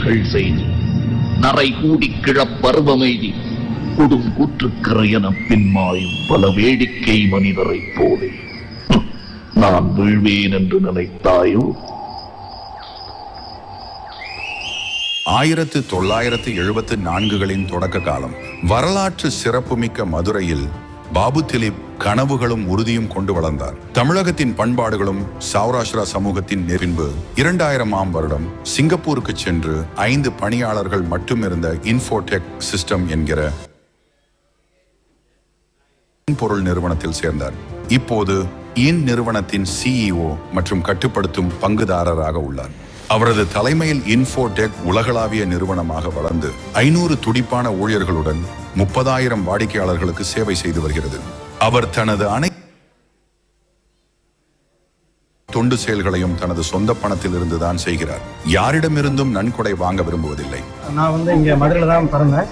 செயல்கள் செய்து நரை கூடி கிழப்பருவமெய்தி கொடும் கூற்றுக்கரையென பின்மாயும் பல வேடிக்கை மனிதரைப் போலே நான் வீழ்வேன் என்று நினைத்தாயோ? 1974களின் தொடக்க காலம். வரலாற்று சிறப்புமிக்க மதுரையில் பாபு திலீப் கனவுகளும் உறுதியும் கொண்டு வளர்ந்தார். தமிழகத்தின் பண்பாடுகளும் சௌராஷ்டிரா சமூகத்தின் பின்பு 2000ஆம் வருடம் சிங்கப்பூருக்கு சென்று 5 பணியாளர்கள் மட்டும் இருந்த இன்ஃபோடெக் சிஸ்டம் என்கிற பொருள் நிறுவனத்தில் சேர்ந்தார். இப்போது நிறுவனத்தின் CEO மற்றும் கட்டுப்படுத்தும் பங்குதாரராக உள்ளார். அவரது தலைமையில் இன்ஃபோடெக் உலகளாவிய நிறுவனமாக வளர்ந்து 500 துடிப்பான ஊழியர்களுடன் 30,000 வாடிக்கையாளர்களுக்கு சேவை செய்து வருகிறது. அவர் தனது தொண்டு செயல்களையும் தனது சொந்த பணத்தில் இருந்து தான் செய்கிறார். யாரிடமிருந்தும் நன்கொடை வாங்க விரும்புவதில்லை. நான் இங்க மதுரையில் தான் பிறந்தேன்.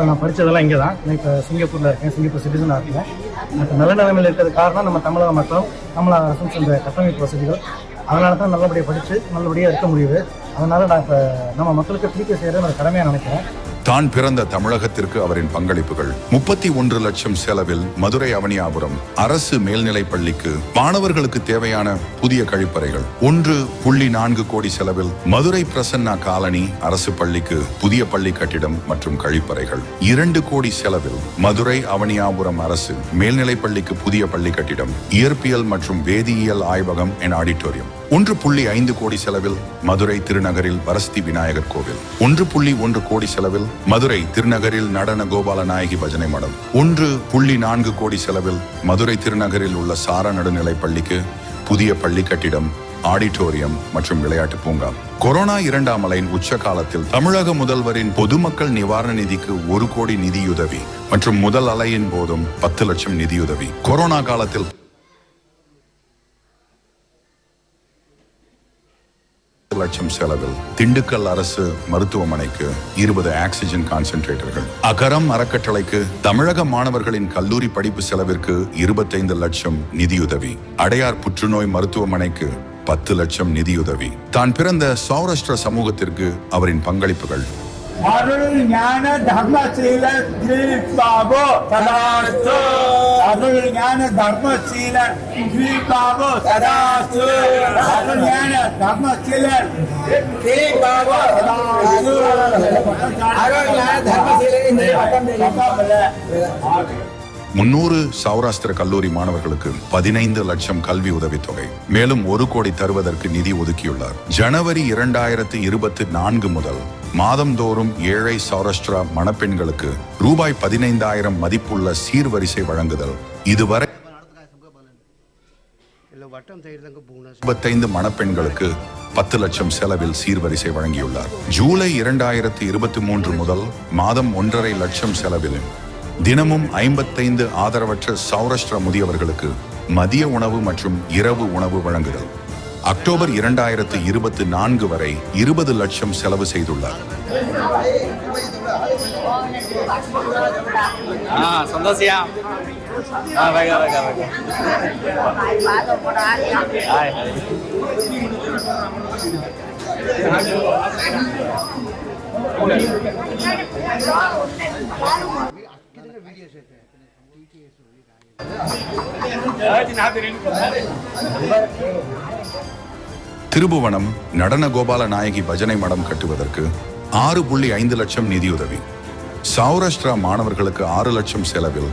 நான் படித்ததெல்லாம் இங்கே தான். இப்போ சிங்கப்பூரில் இருக்கேன். சிங்கப்பூர் சிட்டிசனாக இருக்கேன். எனக்கு நல்ல நிலைமையில் இருக்கிறது காரணம் நம்ம தமிழக மக்களும் தமிழக அரசும் சென்ற கட்டமைப்பு வசதிகள். அதனால தான் நல்லபடியாக படித்து நல்லபடியாக இருக்க முடியுது. அதனால நான் இப்போ நம்ம மக்களுக்கு திருப்பி செய்கிறது நான் கடமையாக நினைக்கிறேன். தான் பிறந்த தமிழகத்திற்கு அவரின் பங்களிப்புகள் 31 லட்சம் செலவில் மதுரை அவனியாபுரம் அரசு மேல்நிலைப் பள்ளிக்கு மாணவர்களுக்கு தேவையான புதிய கழிப்பறைகள், 1.4 கோடி செலவில் மதுரை பிரசன்னா காலனி அரசு பள்ளிக்கு புதிய பள்ளி கட்டிடம் மற்றும் கழிப்பறைகள், 2 கோடி செலவில் மதுரை அவனியாபுரம் அரசு மேல்நிலைப் பள்ளிக்கு புதிய பள்ளி கட்டிடம், இயற்பியல் மற்றும் வேதியியல் ஆய்வகம் என ஆடிட்டோரியம், 1.5 கோடி செலவில் மதுரை திருநகரில் வரஸ்தி விநாயகர் கோவில், 1.1 கோடி செலவில் மதுரை திருநகரில் நடன கோபால நாயகி பஜனை மடம், 1.4 கோடி செலவில் மதுரை திருநகரில் உள்ள சாரா நடுநிலைப் பள்ளிக்கு புதிய பள்ளி கட்டிடம், ஆடிட்டோரியம் மற்றும் விளையாட்டு பூங்கா. கொரோனா 2ஆம் அலையின் உச்ச காலத்தில் தமிழக முதல்வரின் பொதுமக்கள் நிவாரண நிதிக்கு 1 கோடி நிதியுதவி மற்றும் முதல் அலையின் போதும் 10 லட்சம் நிதியுதவி. கொரோனா காலத்தில் லட்சம் செலவில் திண்டுக்கல் அரசு மருத்துவமனைக்கு 20 ஆக்சிஜன் கான்சென்ட்ரேட்டர்கள். அகரம் அறக்கட்டளைக்கு தமிழக மாணவர்களின் கல்லூரி படிப்பு செலவிற்கு 25 லட்சம் நிதியுதவி. அடையார் புற்றுநோய் மருத்துவமனைக்கு 10 லட்சம் நிதியுதவி. தான் பிறந்த சௌராஷ்டிர சமூகத்திற்கு அவரின் பங்களிப்புகள். அருள் ஞான தர்மசீல திலீபாபு சதாஸ்து. அருள் ஞான தர்மசீல திலீபாபு சதாஸ்து. அருள் ஞான தர்மசீல திலீபாபு சதாஸ்து. அருள் ஞான தர்மசீல 300 சௌராஷ்டிர கல்லூரி மாணவர்களுக்கு 15 லட்சம் கல்வி உதவித்தொகை, மேலும் 1 கோடி தருவதற்கு நிதி ஒதுக்கியுள்ளார். ஜனவரி 2024 முதல் மாதந்தோறும் ஏழை சௌராஷ்டிரா மணப்பெண்களுக்கு ரூபாய் 15,000 மதிப்புள்ள சீர்வரிசை வழங்குதல். இதுவரை 25 மணப்பெண்களுக்கு 10 லட்சம் செலவில் சீர்வரிசை வழங்கியுள்ளார். ஜூலை 2023 முதல் மாதம் 1.5 லட்சம் செலவில் தினமும் 55 ஆதரவற்ற சௌராஷ்டிர முதியவர்களுக்கு மதிய உணவு மற்றும் இரவு உணவு வழங்குதல். அக்டோபர் 2024 வரை 20 லட்சம் செலவு செய்துள்ளார். திருபுவனம் நடன கோபால நாயகி பஜனை மடம் கட்டுவதற்கு 6.5 லட்சம் நிதியுதவி. சௌராஷ்டிரா மாணவர்களுக்கு 6 லட்சம் செலவில்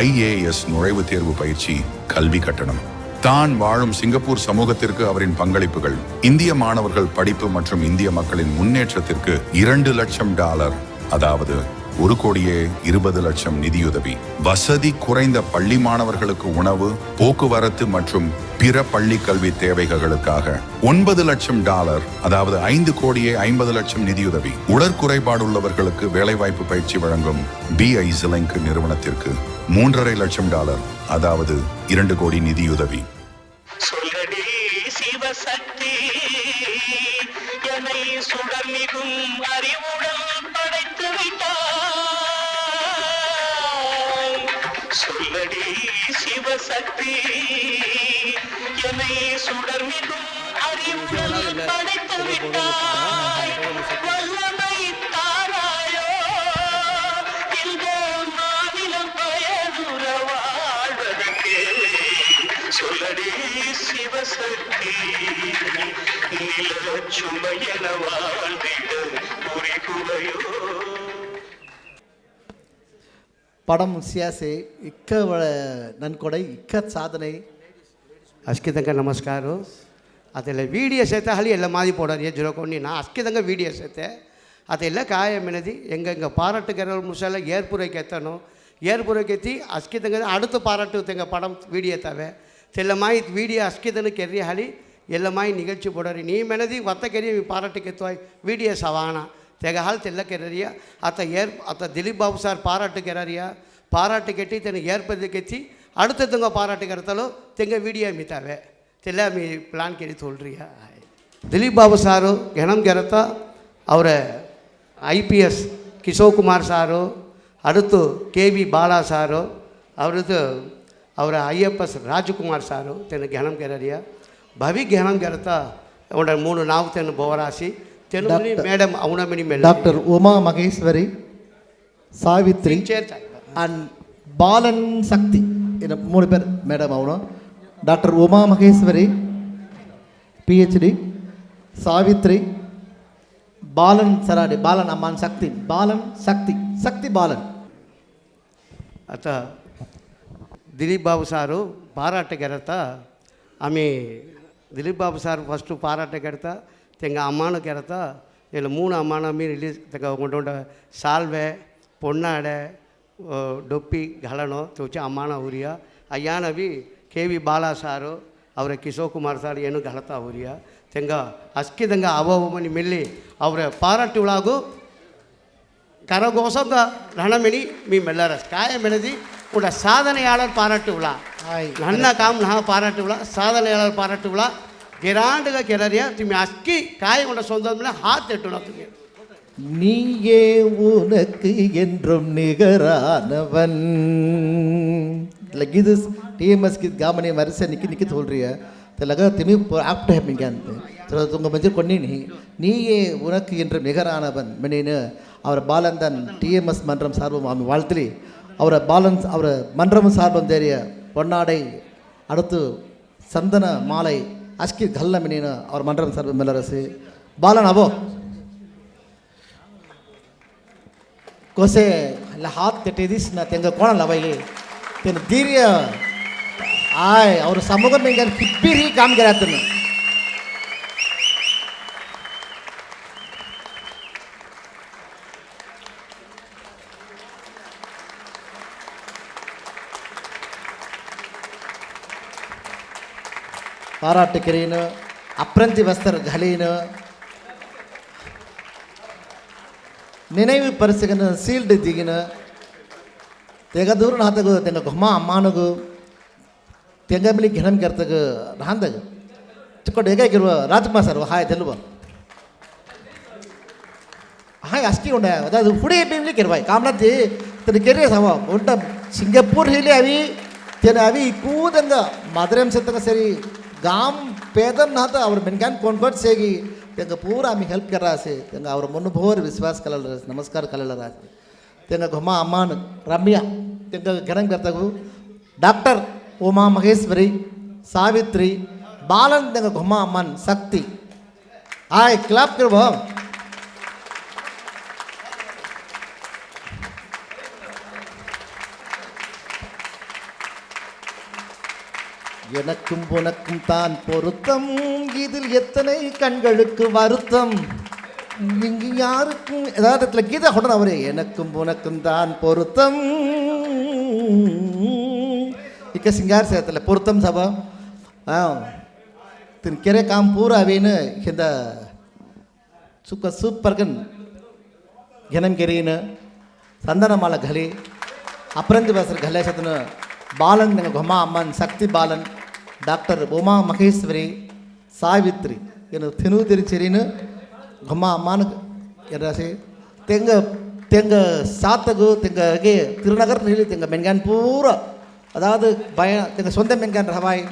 IAS நுழைவுத் தேர்வு பயிற்சி, கல்வி கட்டணம். தான் வாழும் சிங்கப்பூர் சமூகத்திற்கு அவரின் பங்களிப்புகள். இந்திய மாணவர்கள் படிப்பு மற்றும் இந்திய மக்களின் முன்னேற்றத்திற்கு $2 லட்சம், அதாவது 1,20 லட்சம் நிதியுதவி. வசதி குறைந்த பள்ளி மாணவர்களுக்கு உணவு, போக்குவரத்து மற்றும் பிற பள்ளி கல்வி தேவைகளுக்காக $9 லட்சம், அதாவது 5,50 லட்சம் நிதியுதவி. உடற்குறைபாடுள்ளவர்களுக்கு வேலைவாய்ப்பு பயிற்சி வழங்கும் BI Zilink நிறுவனத்திற்கு $3.5 லட்சம், அதாவது 2 கோடி நிதியுதவி. சொல்லடி சிவசக்தி, என்னை சுடர்மிகும் அறிவுடன் படைத்து விட்டாய். நிலச்சுமையென வாழ்ந்திட புரிகுவையோ ಪಡಂ ಸಿಯಾಸೆ ಇಕ್ಕ ನನ್ನ ಕೊಡೆ ಇಕ್ಕ ಸಾಧನೆ ಅಷ್ಕಿದಂಗ ನಮಸ್ಕಾರ ಅದೆಲ್ಲ ವೀಡಿಯೋಸ್ ಐತೆ ಹಳಿ ಎಲ್ಲ ಮಾದಿ போடாது ಜುರಕೊಂಡು ನಾ ಅಷ್ಕಿದಂಗ ವೀಡಿಯೋಸ್ ಐತೆ ಅದೆಲ್ಲ ಕಾಯ ಮೆನದಿ எங்க பாராட்டுகிற முசல ஏற்புரைக்கு எத்தணும் ஏற்புரைக்கு எத்தி அஸ்கிதங்க அடுத்து பாராட்டு தெங்க படம் வீடியோ தவே தெல்லமாய் வீடியோ அஸ்கிதனு கெரிய ஹಳಿ ಎಲ್ಲಮಾಯಿ ನಿಗಲ್ಚಿ ಪೋಡರಿ ನೀ ಮೆನದಿ ಒತ್ತ ಕೆರಿ ಪಾರಾಟಕ್ಕೆ ಎತ್ತುವಾಯ್ ವೀಡಿಯೋ ಸವಾಣ ತೆಗ ಹಾಲು ತೆಲ್ಲ ಕೆರಿಯ ಆತ ದಿಲೀಪ್ ಬಾಬು ಸಾರ್ ಪಾರಾಟು ಕೆರಿಯ ಪಾರಾಟು ಕೆಟ್ಟಿ ತೆನಗೆ ಏರ್ಪದಕ್ಕೆ ಎತ್ತಿ அடுத்ததுங்க பாராட்டு கருத்தாலும் தெங்க வீடியோ மித்தாவே தெல்ல மீ பிளான் கேடி சொல்றியா திலீப் பாபு சாரு கணம் கரத்தா ಅವರ IPS ಕಿಶೋರ್ ಕುಮಾರ್ ಸಾರು அடுத்து KV ಬಾಲಾ ಸಾರು ಅವರದ್ದು ಅವರ IFS ರಾಜಕುಮಾರ್ ಸಾರು ತೆನ ಗಣಂ ಕೆರಿಯ ಭವಿ ಗಣಂ ಕರತಾ ಅವರ 3 ನಾವ್ ತೆನ ಬೋರಾಸಿ ತೆನುಮನಿ ಮೇಡಮ್ ಅವನಮನಿ ಮೇಲೆ ಡಾಕ್ಟರ್ ಉಮಾ ಮಹೇಶ್ವರಿ ಸಾವಿತ್ರಿ ಅಂಡ್ ಬಾಲನ್ ಶಕ್ತಿ இந்த 3 பேர் மேடம் அவனும் டாக்டர் உமா மகேஸ்வரி PhD சாவித்ரி பாலன் சராடி பாலன் அம்மான் சக்தி பாலன் சக்தி பாலன் आता दिलीप बाबू सारू पाराट करता आम्ही दिलीप बाबू सार फस्ट पाराट करता तेंगा अम्मान करता इला 3 अम्मान आम्ही रिलीज तेका कोण साल्वे पोन्नाडे डोप्पी घालणो तोचे अम्मान उरिया अय्यानवी KV बाला सारू ಅವರ ಕಿಶೋರ್ ಕುಮಾರ್ ಸಾರ್ ಏನು ಘಳತ ಅವರಿಯ ತೆಂಗ ಅಸ್ಕಿದಂಗ ಅವಮನಿ ಮೆಲ್ಲಿ ಅವರ ಪಾರಾಟಿ ಒಳಗು ಕರಗೋಸದ ರಣಮಿಣಿ ಮೀ ಮೆಲ್ಲರ ಕಾಯ ಮೆನದಿ ಕೂಡ ಸಾಧನೆಯಾಳರ್ ಪಾರಾಟಿ ಉಳ ನನ್ನ ಕಾಮ್ ನಾ ಪಾರಾಟಿ ಉಳ ಸಾಧನೆಯಾಳರ್ ಪಾರಾಟಿ ಉಳ ಗಿರಾಂಡಗ ಕೆಲರಿಯ ತುಮಿ ಅಸ್ಕಿ ಕಾಯ கொண்ட சொந்தம் ಮೇಲೆ ಹಾತ್ ಎಟ್ಟುಣ ತುಮಿ நீயே உனக்கு என்றும் நிகரானவன் लगी TMS की गामने वरसे निकी तोल रही है तो लगा तिमी आप है मिंग जानते तो तुमको मंजर कोनी नहीं नी ये उनक इंटर निगरानवन मैंने न और बालंदन TMS मंडरम सार्वम आमी वाल्तली और बालन और मंडरम सार्वम देरिया பொன்னாடை அடுத்து சந்தன மாலை அஸ்கி கல்ல மினின और मंडरम सार्वम मेलरसे बालन अबो कोसे हाथ तेटेदिस ना तेंगा कोण लवाई तेन धीर्य आय और समूह में गन किप्पीरी काम कराते हैं पाराट करीन अप्रंति वस्त्र घलीन निனைவு परिसगन सील्ड दिगिन तेगा दूर नातगो तेगा घुमा अम्मानगो तेगा मिली घनम करतग रांदग चिको डेगा किरव राजकुमार सर हाय तेलुवा हाय अस्की उंडा अदादु फुडे बिमली किरवाय कामनाती तेन केरे सवा उंटा सिंगापुर हिली अवी तेन अवी कूदंग मदरम सतंग सरी गाम पेदम नाता और मेनकान कोनकोट सेगी तेगा पूरा आमी हेल्प कर रहा से तेगा और मन भोर विश्वास कलल नमस्कार कलल रहा तेगा घुमा अम्मान रम्या तेगा घनम करतगु डॉक्टर उमा महेश्वरी सावित्री बालन तेगा घुमा अम्मान शक्ति आय क्लैप करबो எனக்கும் உனக்கும் தான் பொருத்தம் இதில் எத்தனை கண்களுக்கு வருத்தம் இங்கு யாருக்கும் ஏதாவது கீதா கொண்டு அவரே எனக்கும் உனக்கும் தான் பொருத்தம் इक्का सिंगार से तले पुरतम सब तिन केरे काम पूरा अवेन हिंद सुका सूपर कन घनम केरीन संदन माला घले अपरंत बसर घले सतन बालन ने घुमा अम्मन शक्ति बालन डॉक्टर उमा महेश्वरी सावित्री ಏನು ತಿನುದಿರಿಚಿರಿನ ಘಮ ಅಮ್ಮನ ಎರಸೆ ತೆಂಗ ತೆಂಗ ಸಾತಗು ತೆಂಗಗೆ ತಿರುನಗರ ಹೇಳಿ ತೆಂಗ ಮೆನ್ಗಾನ್ ಪೂರ ಅದಾದ ಭಯ ತೆಂಗ ಸೊಂದ ಮೆನ್ಗಾನ್ ರವಾಯ್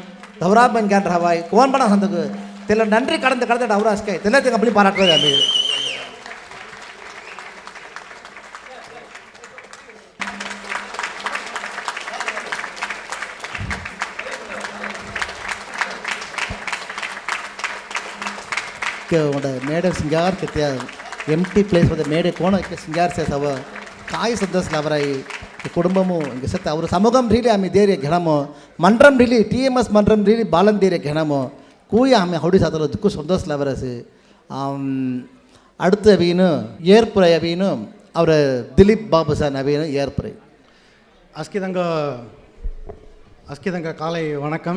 ಗೌರಾ ಮೆನ್ಗಾನ್ ರವಾಯ್ ಕೋನ್ ಬಣ ಹಂದಗು ತೆಲ್ಲ ನನ್ರಿ ಕಡಂದ ಕಡದ ಅವರ ಅಸ್ಕೈ ತೆಲ್ಲ ತೆಂಗ ಬಳಿ ಪಾರಾಟ್ಕೋ ಅಲ್ಲಿ मेड सिंगार के एम्प्टी प्लेस मेड कोण सिंगार से सव काय सदस्य लवराई कुटुंबमु सत्य और समूहम रीली आम्ही धैर्य घेणमो मंडरम रीली TMS मंडरम रीली बालन धैर्य घेणमो कोई आम्ही हौडी सातलो दुक्कु संतोष लवरसे அடுத்து அவின்னு ஏற்புரை அவின்னு அவர் திலீப் பாபு சார் அவின்னு ஏற்புரை அஸ்கிதங்க காலை வணக்கம்.